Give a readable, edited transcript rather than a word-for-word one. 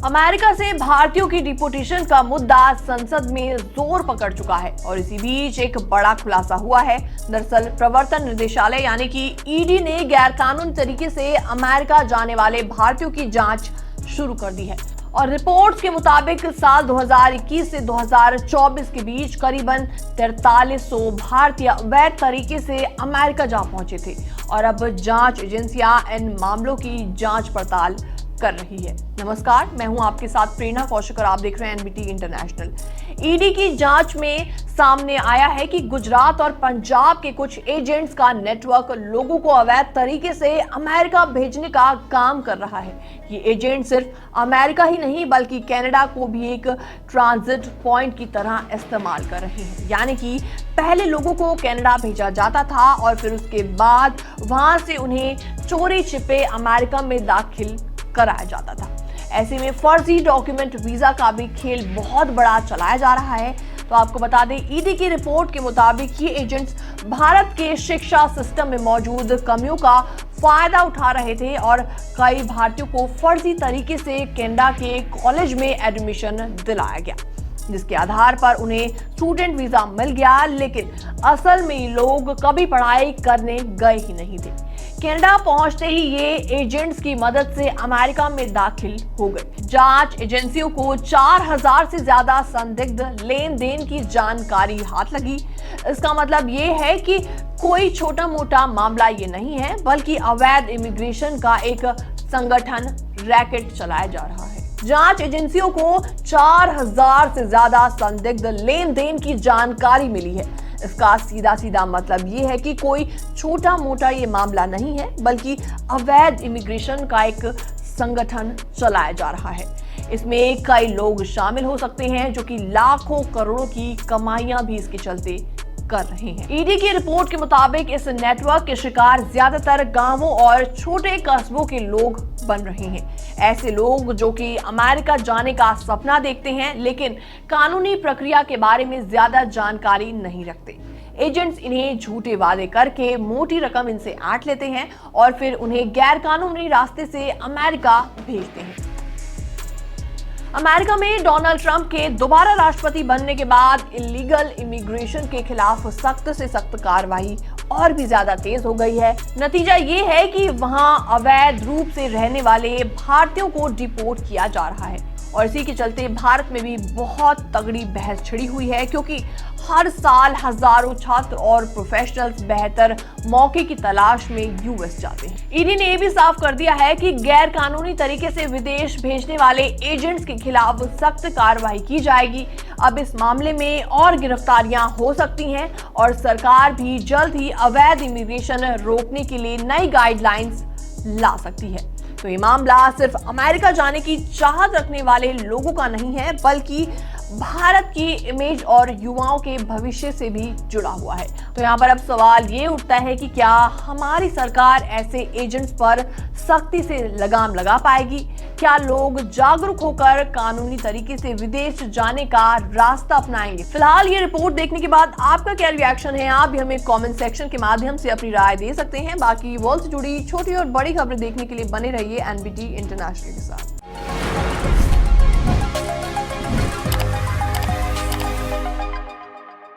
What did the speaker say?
America से भारतीयों की डिपोटेशन का मुद्दा संसद में जोर पकड़ चुका है और इसी बीच एक बड़ा खुलासा हुआ है। दरअसल प्रवर्तन निदेशालय यानी कि ईडी ने गैरकानूनी तरीके से अमेरिका जाने वाले भारतीयों की जांच शुरू कर दी है और रिपोर्ट्स के मुताबिक साल 2021 से 2024 के बीच करीबन 4300 भारतीय अवैध तरीके से अमेरिका जा पहुंचे थे और अब जांच एजेंसियां इन मामलों की जांच पड़ताल कर रही है। नमस्कार, मैं हूं आपके साथ प्रेरणा कौशिक और आप देख रहे हैं एनबीटी इंटरनेशनल। ईडी की जांच में सामने आया है कि गुजरात और पंजाब के कुछ एजेंट्स का नेटवर्क लोगों को अवैध तरीके से अमेरिका भेजने का काम कर रहा है। ये एजेंट सिर्फ अमेरिका ही नहीं बल्कि कनाडा को भी एक ट्रांजिट पॉइंट की तरह इस्तेमाल कर रहे हैं। यानी कि पहले लोगों को कनाडा भेजा जाता था और फिर उसके बाद वहां से उन्हें चोरी छिपे अमेरिका में दाखिल कराया जाता था। ऐसे में फर्जी डॉक्यूमेंट वीजा का भी खेल बहुत बड़ा चलाया जा रहा है। तो आपको बता दें, ईडी की रिपोर्ट के मुताबिक ये एजेंट्स भारत के शिक्षा सिस्टम में मौजूद कमियों का फायदा उठा रहे थे और कई भारतीयों को फर्जी तरीके से कनाडा के कॉलेज में एडमिशन दिलाया गया, जिसके आधार पर उन्हें स्टूडेंट वीजा मिल गया। लेकिन असल में ये लोग कभी पढ़ाई करने गए ही नहीं थे। कनाडा पहुंचते ही ये एजेंट्स की मदद से अमेरिका में दाखिल हो गए। जांच एजेंसियों को 4000 से ज्यादा संदिग्ध लेन देन की जानकारी हाथ लगी। इसका मतलब ये है कि कोई छोटा मोटा मामला ये नहीं है बल्कि अवैध इमिग्रेशन का एक संगठन रैकेट चलाया जा रहा है। जांच एजेंसियों को 4000 से ज्यादा संदिग्ध लेन देन की जानकारी मिली है। इसका सीधा मतलब ये है कि कोई छोटा मोटा ये मामला नहीं है बल्कि अवैध इमिग्रेशन का एक संगठन चलाया जा रहा है। इसमें कई लोग शामिल हो सकते हैं जो कि लाखों करोड़ों की कमाइयां भी इसके चलते कर रहे हैं। ईडी की रिपोर्ट के मुताबिक इस नेटवर्क के शिकार ज्यादातर गांवों और छोटे कस्बों के लोग बन रहे हैं। ऐसे लोग जो कि अमेरिका जाने का सपना देखते हैं लेकिन कानूनी प्रक्रिया के बारे में ज्यादा जानकारी नहीं रखते। एजेंट्स इन्हें झूठे वादे करके मोटी रकम इनसे ऐंठ लेते हैं और फिर उन्हें गैर कानूनी रास्ते से अमेरिका भेजते हैं। अमेरिका में डोनाल्ड ट्रंप के दोबारा राष्ट्रपति बनने के बाद इलीगल इमिग्रेशन के खिलाफ सख्त से सख्त कार्रवाई और भी ज्यादा तेज हो गई है। नतीजा ये है कि वहां अवैध रूप से रहने वाले भारतीयों को डिपोर्ट किया जा रहा है और इसी के चलते भारत में भी बहुत तगड़ी बहस छिड़ी हुई है, क्योंकि हर साल हजारों छात्र और प्रोफेशनल्स बेहतर मौके की तलाश में यूएस जाते हैं। ईडी ने यह भी साफ कर दिया है कि गैर कानूनी तरीके से विदेश भेजने वाले एजेंट्स के खिलाफ सख्त कार्रवाई की जाएगी। अब इस मामले में और गिरफ्तारियां हो सकती हैं और सरकार भी जल्द ही अवैध इमिग्रेशन रोकने के लिए नई गाइडलाइंस ला सकती है। तो ये मामला सिर्फ अमेरिका जाने की चाहत रखने वाले लोगों का नहीं है बल्कि भारत की इमेज और युवाओं के भविष्य से भी जुड़ा हुआ है। तो यहाँ पर अब सवाल ये उठता है कि क्या हमारी सरकार ऐसे एजेंट्स पर सख्ती से लगाम लगा पाएगी? क्या लोग जागरूक होकर कानूनी तरीके से विदेश जाने का रास्ता अपनाएंगे? फिलहाल ये रिपोर्ट देखने के बाद आपका क्या रिएक्शन है? आप भी हमें कमेंट सेक्शन के माध्यम से अपनी राय दे सकते हैं। बाकी वर्ल्ड से जुड़ी छोटी और बड़ी खबरें देखने के लिए बने रहिए एनबीटी इंटरनेशनल के साथ।